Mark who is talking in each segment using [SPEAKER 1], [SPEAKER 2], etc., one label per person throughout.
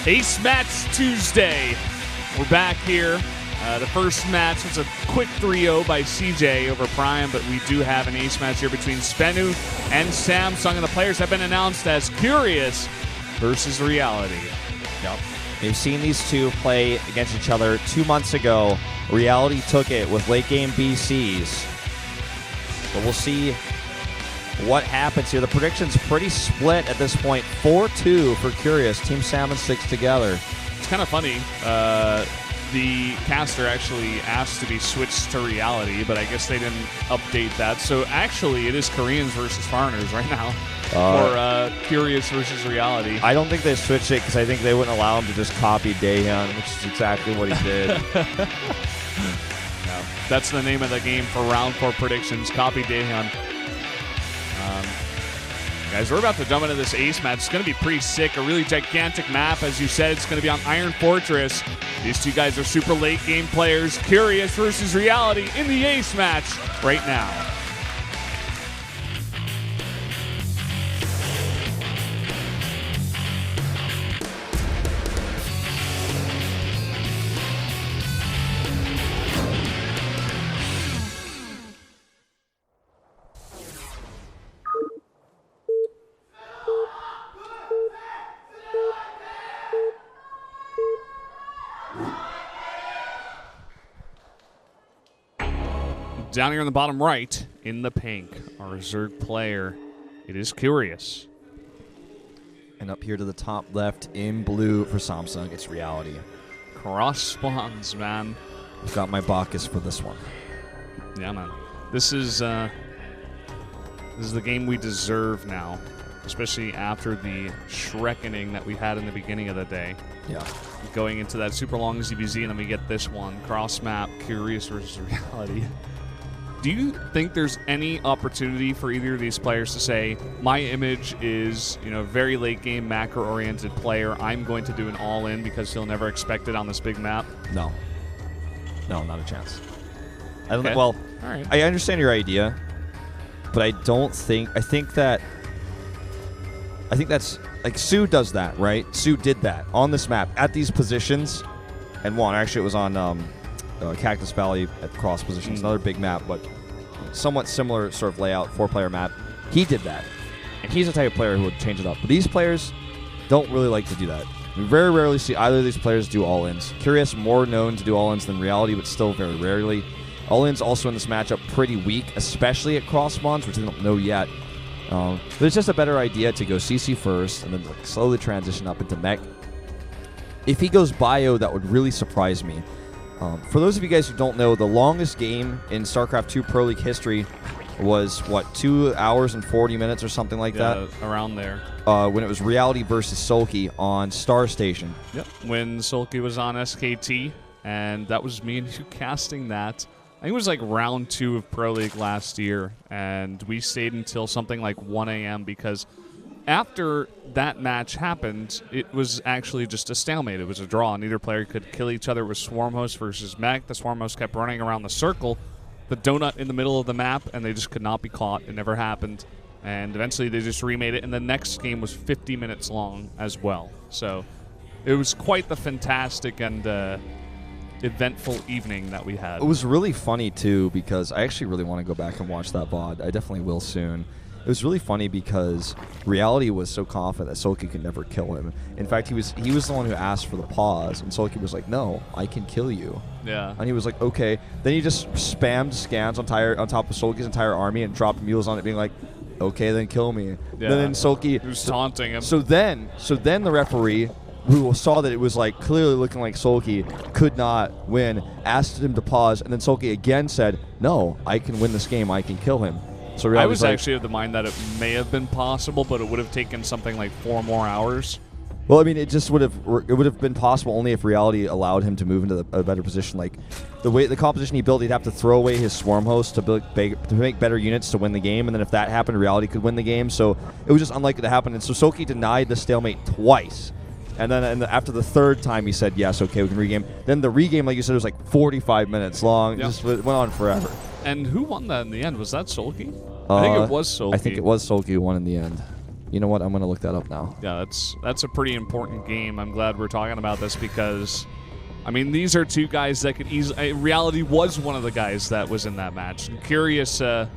[SPEAKER 1] Ace Match Tuesday. We're back here. The first match was a quick 3-0 by CJ over Prime, but we do have an ace match here between SBENU and Samsung, and the players have been announced as Curious versus Reality.
[SPEAKER 2] Yep. We've seen these two play against each other 2 months ago. Reality took it with late game BCs. But we'll see what happens here. The prediction's pretty split at this point. 4-2 for Curious. Team Salmon sticks together.
[SPEAKER 1] It's kind of funny. The caster actually asked to be switched to Reality, but I guess they didn't update that. So actually, it is Koreans versus foreigners right now. Or Curious versus Reality.
[SPEAKER 2] I don't think they switched it because I think they wouldn't allow him to just copy Daehyun, which is exactly what he did.
[SPEAKER 1] No, that's the name of the game for round 4 predictions. Copy Daehyun. Guys, we're about to jump into this ace match. It's going to be pretty sick. A really gigantic map. As you said, it's going to be on Iron Fortress. These two guys are super late game players. Curious versus Reality in the ace match right now. Down here in the bottom right, in the pink, our Zerg player, it is Curious.
[SPEAKER 2] And up here to the top left in blue for Samsung, it's Reality.
[SPEAKER 1] Cross spawns, man.
[SPEAKER 2] I've got my Bacchus for this one.
[SPEAKER 1] Yeah, man. This is the game we deserve now, especially after the Shrekkening that we had in the beginning of the day.
[SPEAKER 2] Yeah.
[SPEAKER 1] Going into that super long ZBZ, and then we get this one, cross map, Curious versus Reality. Do you think there's any opportunity for either of these players to say, my image is, very late game macro-oriented player. I'm going to do an all-in because he'll never expect it on this big map?
[SPEAKER 2] No. No, not a chance. I don't
[SPEAKER 1] Okay.
[SPEAKER 2] think, well,
[SPEAKER 1] All right.
[SPEAKER 2] I understand your idea, but I think that's, like, Sue does that, right? Sue did that on this map at these positions and won. Actually, it was on Cactus Valley at cross positions, another big map, but somewhat similar sort of layout, 4-player map. He did that, and he's the type of player who would change it up. But these players don't really like to do that. We very rarely see either of these players do all-ins. Curious, more known to do all-ins than Reality, but still very rarely. All-ins also in this matchup pretty weak, especially at cross spawns, which I don't know yet. But it's just a better idea to go CC first and then slowly transition up into mech. If he goes bio, that would really surprise me. For those of you guys who don't know, the longest game in StarCraft 2 Pro League history was, 2 hours and 40 minutes or something like that?
[SPEAKER 1] Around there.
[SPEAKER 2] When it was Reality versus Sulky on Star Station.
[SPEAKER 1] Yep. When Sulky was on SKT, and that was me and you casting that. I think it was like round 2 of Pro League last year, and we stayed until something like 1 a.m. because after that match happened, it was actually just a stalemate. It was a draw. Neither player could kill each other. It was Swarm Host versus Mech. The Swarm Host kept running around the circle, the donut in the middle of the map, and they just could not be caught. It never happened. And eventually they just remade it, and the next game was 50 minutes long as well. So it was quite the fantastic and eventful evening that we had.
[SPEAKER 2] It was really funny, too, because I actually really want to go back and watch that VOD. I definitely will soon. It was really funny because Reality was so confident that Sulky could never kill him. In fact, he was the one who asked for the pause, and Sulky was like, "No, I can kill you."
[SPEAKER 1] Yeah.
[SPEAKER 2] And he was like, "Okay." Then he just spammed scans on top of Sulky's entire army and dropped mules on it, being like, "Okay, then kill me."
[SPEAKER 1] Yeah.
[SPEAKER 2] Then Sulky
[SPEAKER 1] He was taunting him.
[SPEAKER 2] So then the referee, who saw that it was like clearly looking like Sulky could not win, asked him to pause, and then Sulky again said, "No, I can win this game. I can kill him." So
[SPEAKER 1] I was actually of the mind that it may have been possible, but it would have taken something like 4 more hours.
[SPEAKER 2] Well, I mean, it would have been possible only if Reality allowed him to move into a better position. Like the composition he built, he'd have to throw away his Swarm Host to make better units to win the game, and then if that happened, Reality could win the game. So it was just unlikely to happen. And so Sulky denied the stalemate twice. And then after the third time, he said, yes, okay, we can regame. Then the regame, like you said, was like 45 minutes long.
[SPEAKER 1] Yep.
[SPEAKER 2] It went on forever.
[SPEAKER 1] And who won that in the end? Was that Sulky? I think it was Sulky.
[SPEAKER 2] I think it was Sulky who won in the end. You know what? I'm going to look that up now.
[SPEAKER 1] Yeah, that's a pretty important game. I'm glad we're talking about this because, I mean, these are two guys that could easily... Reality was one of the guys that was in that match. And Curious, a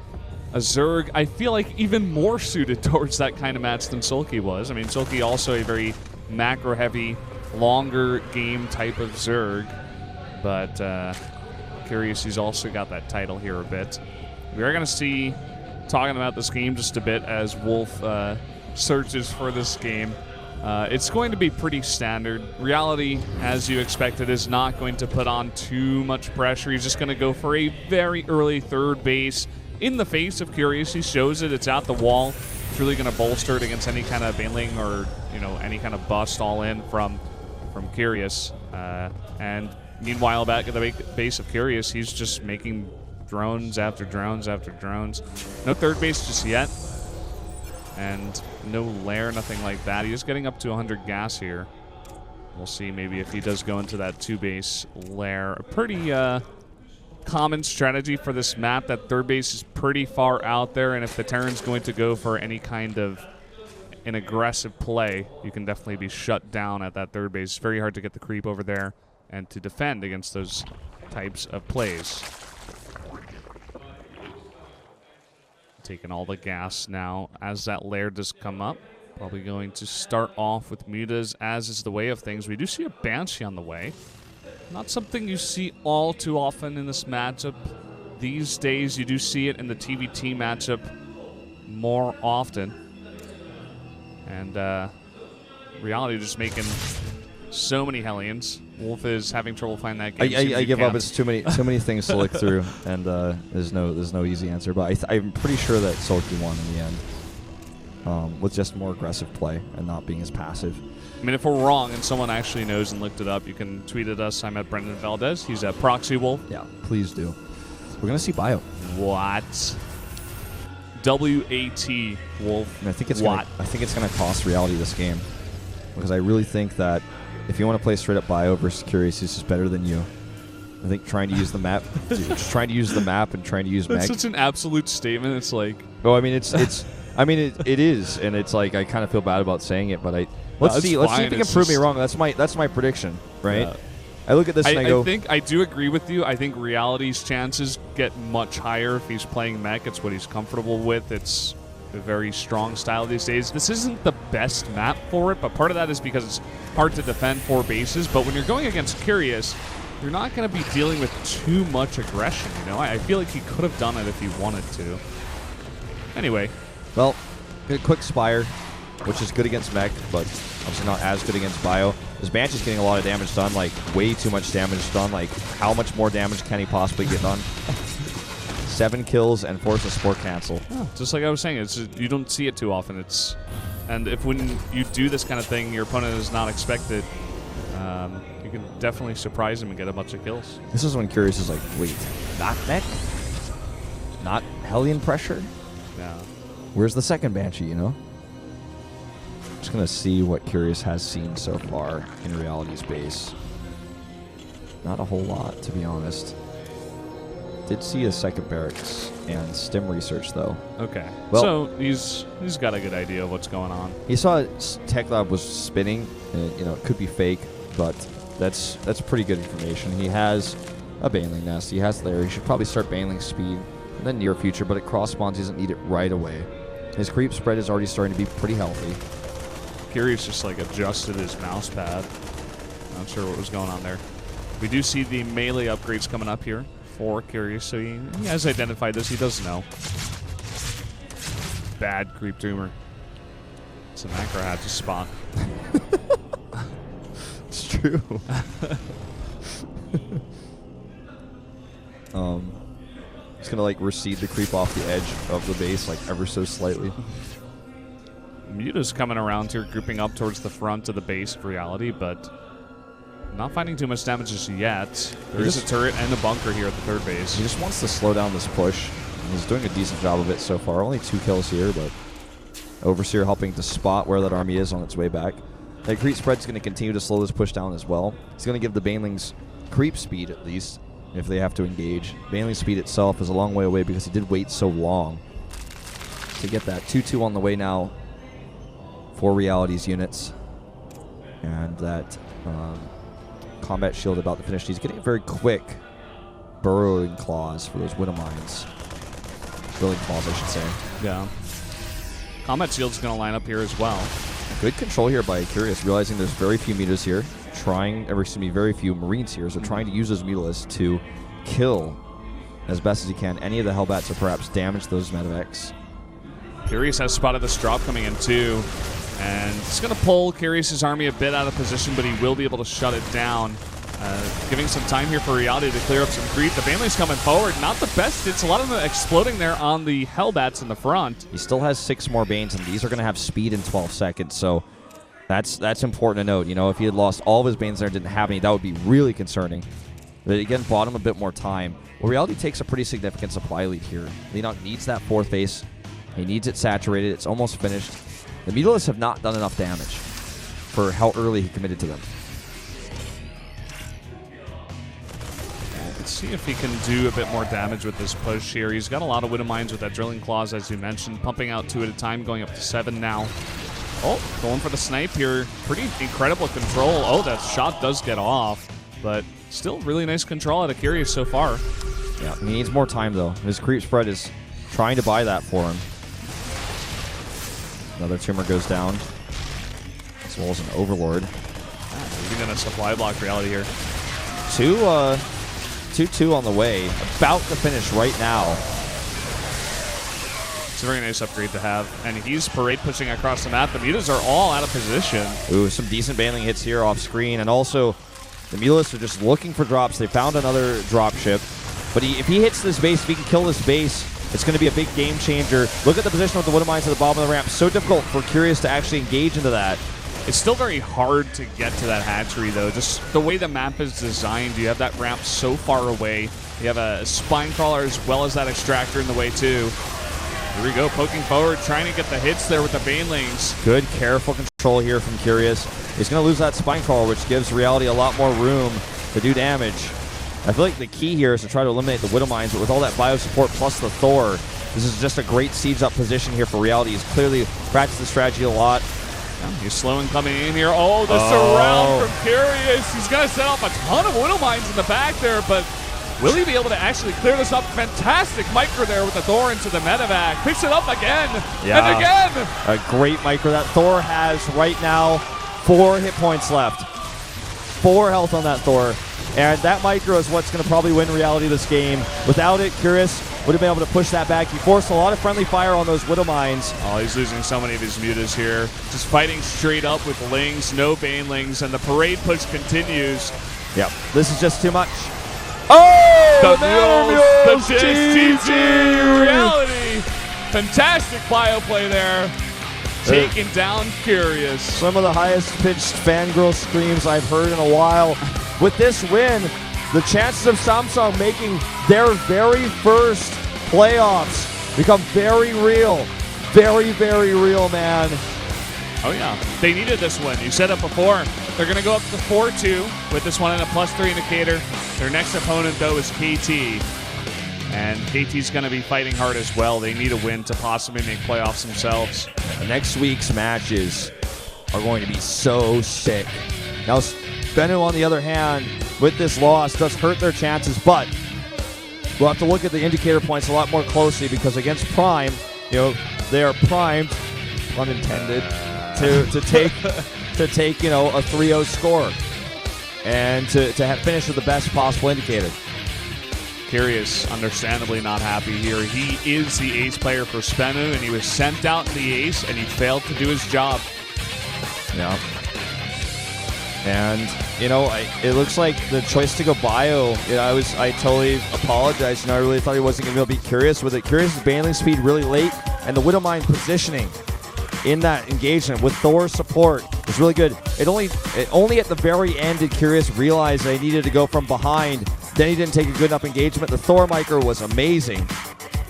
[SPEAKER 1] Zerg, I feel like even more suited towards that kind of match than Sulky was. I mean, Sulky also a very macro-heavy, longer game type of Zerg. But Curious, he's also got that title here a bit. We are going to see, talking about this game just a bit as Wolf searches for this game. It's going to be pretty standard. Reality, as you expected, is not going to put on too much pressure. He's just going to go for a very early third base in the face of Curious. He shows it. It's at the wall. It's really going to bolster it against any kind of baneling or any kind of bust all in from Curious. And meanwhile, back at the base of Curious, he's just making drones after drones after drones. No third base just yet. And no lair, nothing like that. He's getting up to 100 gas here. We'll see maybe if he does go into that 2-base lair. A pretty common strategy for this map. That third base is pretty far out there, and if the Terran's going to go for any kind of an aggressive play, you can definitely be shut down at that third base. It's very hard to get the creep over there and to defend against those types of plays. Taking all the gas now as that lair does come up. Probably going to start off with mutas, as is the way of things. We do see a Banshee on the way. Not something you see all too often in this matchup. These days, you do see it in the TVT matchup more often. And Reality just making so many Hellions. Wolf is having trouble finding that game.
[SPEAKER 2] I give up. It's too many things to look through, and there's no easy answer. But I'm pretty sure that Sulky won in the end, with just more aggressive play and not being as passive.
[SPEAKER 1] I mean, if we're wrong and someone actually knows and looked it up, you can tweet at us. I'm at Brendan Valdez. He's at Proxy Wolf.
[SPEAKER 2] Yeah, please do. We're gonna see Bio.
[SPEAKER 1] What? W-A-T Wolf.
[SPEAKER 2] And I think it's gonna cost Reality this game, because I really think that if you want to play straight up Bio versus Curious, he's just better than you. I think trying to use the map, just trying to use the map and trying to use
[SPEAKER 1] That's
[SPEAKER 2] Meg.
[SPEAKER 1] such an absolute statement. It's like,
[SPEAKER 2] oh, I mean, it is, and it's like I kind of feel bad about saying it, but let's see if you can prove me wrong. That's my prediction, right?
[SPEAKER 1] Yeah.
[SPEAKER 2] I look at this and I go,
[SPEAKER 1] I do agree with you. I think Reality's chances get much higher if he's playing mech. It's what he's comfortable with. It's a very strong style these days. This isn't the best map for it, but part of that is because it's hard to defend 4 bases. But when you're going against Curious, you're not going to be dealing with too much aggression. I feel like he could have done it if he wanted to. Anyway,
[SPEAKER 2] well, a quick Spire, which is good against mech, but obviously not as good against Bio. This Banshee's getting a lot of damage done, like way too much damage done. Like, how much more damage can he possibly get done? 7 kills and force a sport cancel.
[SPEAKER 1] Yeah, just like I was saying, you don't see it too often. And if when you do this kind of thing, your opponent is not expected, you can definitely surprise him and get a bunch of kills.
[SPEAKER 2] This is when Curious is like, wait, not mech? Not Hellion pressure?
[SPEAKER 1] Yeah.
[SPEAKER 2] Where's the second Banshee, Just going to see what Curious has seen so far in Reality's base. Not a whole lot, to be honest. Did see a second barracks and stim research, though.
[SPEAKER 1] Okay.
[SPEAKER 2] Well,
[SPEAKER 1] so he's got a good idea of what's going on.
[SPEAKER 2] He saw Tech Lab was spinning. And, it could be fake, but that's pretty good information. He has a baneling nest. He has there. He should probably start baneling speed in the near future, but at cross spawns, he doesn't need it right away. His creep spread is already starting to be pretty healthy.
[SPEAKER 1] Curious just like adjusted his mouse pad. Not sure what was going on there. We do see the melee upgrades coming up here for Curious, so he has identified this. He does know. Bad creep dreamer. It's a macro hat to spot.
[SPEAKER 2] It's true. It's gonna like recede the creep off the edge of the base like ever so slightly.
[SPEAKER 1] Muta's coming around here, grouping up towards the front of the base of Reality, but not finding too much damage just yet. There's a turret and a bunker here at the third base.
[SPEAKER 2] He just wants to slow down this push. He's doing a decent job of it so far. Only 2 kills here, but Overseer helping to spot where that army is on its way back. That creep spread's going to continue to slow this push down as well. He's going to give the Banelings creep speed at least if they have to engage. Baneling speed itself is a long way away because he did wait so long to get that. 2-2 on the way now for Reality's units. And that combat shield about to finish. He's getting a very quick burrowing claws for those Widow Mines. Drilling claws, I should say.
[SPEAKER 1] Yeah. Combat shield's going to line up here as well.
[SPEAKER 2] Good control here by Curious, realizing there's very few mutas here. Very few Marines here, so trying to use those mutilas to kill as best as he can any of the Hellbats or perhaps damage those medevacs.
[SPEAKER 1] Curious has spotted this drop coming in too, and it's going to pull Curious's army a bit out of position, but he will be able to shut it down. Giving some time here for Reality to clear up some creep. The Baneling's coming forward. Not the best. It's a lot of them exploding there on the Hellbats in the front.
[SPEAKER 2] He still has 6 more Banes, and these are going to have speed in 12 seconds, so that's important to note. You know, if he had lost all of his Banes there and didn't have any, that would be really concerning. But again, bought him a bit more time. Well, Reality takes a pretty significant supply lead here. Leonok needs that 4th base. He needs it saturated. It's almost finished. The Mutilas have not done enough damage for how early he committed to them.
[SPEAKER 1] Let's see if he can do a bit more damage with this push here. He's got a lot of Widow Mines with that drilling claws, as you mentioned, pumping out 2 at a time, going up to 7 now. Oh, going for the snipe here. Pretty incredible control. Oh, that shot does get off, but still really nice control out of Curious so far.
[SPEAKER 2] Yeah, he needs more time, though. His creep spread is trying to buy that for him. Another tumor goes down, as well as an Overlord.
[SPEAKER 1] He's going to supply block Reality here.
[SPEAKER 2] 2-2 on the way, about to finish right now.
[SPEAKER 1] It's a very nice upgrade to have. And he's parade pushing across the map. The mutas are all out of position.
[SPEAKER 2] Ooh, some decent Baneling hits here off screen. And also, the mutalists are just looking for drops. They found another drop ship. But if he hits this base, if he can kill this base, it's going to be a big game changer. Look at the position with the Widow Mines at the bottom of the ramp. So difficult for Curious to actually engage into that.
[SPEAKER 1] It's still very hard to get to that hatchery, though. Just the way the map is designed, you have that ramp so far away. You have a spine crawler as well as that extractor in the way, too. Here we go, poking forward, trying to get the hits there with the Banelings.
[SPEAKER 2] Good, careful control here from Curious. He's going to lose that spine crawler, which gives Reality a lot more room to do damage. I feel like the key here is to try to eliminate the Widow Mines, but with all that bio support plus the Thor, this is just a great siege up position here for Reality. He's clearly practiced the strategy a lot.
[SPEAKER 1] He's slowing coming in here. Oh, the surround from Curious. He's going to set off a ton of Widow Mines in the back there, but will he be able to actually clear this up? Fantastic micro there with the Thor into the medevac. Picks it up again and again.
[SPEAKER 2] A great micro. That Thor has right now 4 hit points left. 4 health on that Thor. And that micro is what's going to probably win Reality this game. Without it, Curious would have been able to push that back. He forced a lot of friendly fire on those Widow Mines.
[SPEAKER 1] Oh, he's losing so many of his mutas here. Just fighting straight up with Lings, no Banelings, and the parade push continues.
[SPEAKER 2] Yep, this is just too much. Oh,
[SPEAKER 1] the GG Reality. Fantastic bio play there. Taking down Curious.
[SPEAKER 2] Some of the highest pitched fangirl screams I've heard in a while. With this win, the chances of Samsung making their very first playoffs become very real. Very, very real, man.
[SPEAKER 1] Oh, yeah. They needed this win. You said it before. They're going to go up to 4-2 with this one and a +3 indicator. Their next opponent, though, is KT. And KT's going to be fighting hard as well. They need a win to possibly make playoffs themselves.
[SPEAKER 2] Next week's matches are going to be so sick. Now, SBENU, on the other hand, with this loss, does hurt their chances, but we'll have to look at the indicator points a lot more closely because against Prime, you know, they are primed, pun intended, to take you know, a 3-0 score and to finish with the best possible indicator.
[SPEAKER 1] Curious, understandably not happy here. He is the ace player for SBENU, and he was sent out in the ace, and he failed to do his job.
[SPEAKER 2] Yeah. And, you know, it looks like the choice to go bio, you know, I totally apologize. You know, I really thought he wasn't going to be able to be Curious with it. Curious's Baneling speed really late, and the Widow Mine positioning in that engagement with Thor's support is really good. It only at the very end did Curious realize they needed to go from behind. Then he didn't take a good enough engagement. The Thor micro was amazing.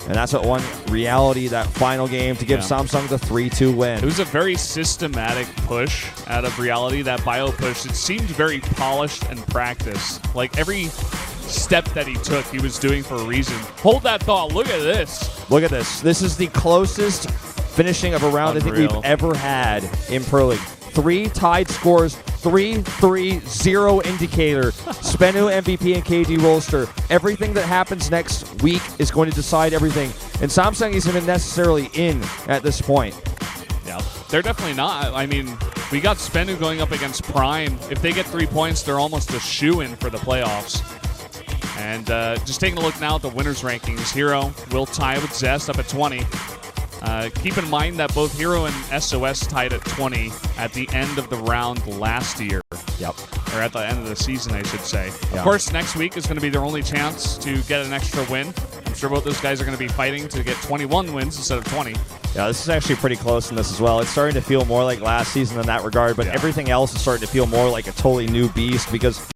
[SPEAKER 2] And that's what won Reality that final game to give Samsung the 3-2 win.
[SPEAKER 1] It was a very systematic push out of Reality, that bio push. It seemed very polished and practiced. Like every step that he took, he was doing for a reason. Hold that thought. Look at this.
[SPEAKER 2] Look at this. This is the closest finishing of a round I think
[SPEAKER 1] Unreal.
[SPEAKER 2] we've ever had in Pro League. 3 tied scores, 3-3-0 indicator. SBENU MVP and KD Rolster. Everything that happens next week is going to decide everything. And Samsung isn't even necessarily in at this point.
[SPEAKER 1] Yeah, they're definitely not. I mean, we got SBENU going up against Prime. If they get 3 points, they're almost a shoo-in for the playoffs. And just taking a look now at the winners' rankings, Hero will tie with Zest up at 20. Keep in mind that both Hero and SOS tied at 20 at the end of the round last year.
[SPEAKER 2] Yep.
[SPEAKER 1] Or at the end of the season, I should say.
[SPEAKER 2] Yeah.
[SPEAKER 1] Of course, next week is going to be their only chance to get an extra win. I'm sure both those guys are going to be fighting to get 21 wins instead of 20.
[SPEAKER 2] Yeah, this is actually pretty close in this as well. It's starting to feel more like last season in that regard, but
[SPEAKER 1] Yeah.
[SPEAKER 2] everything else is starting to feel more like a totally new beast because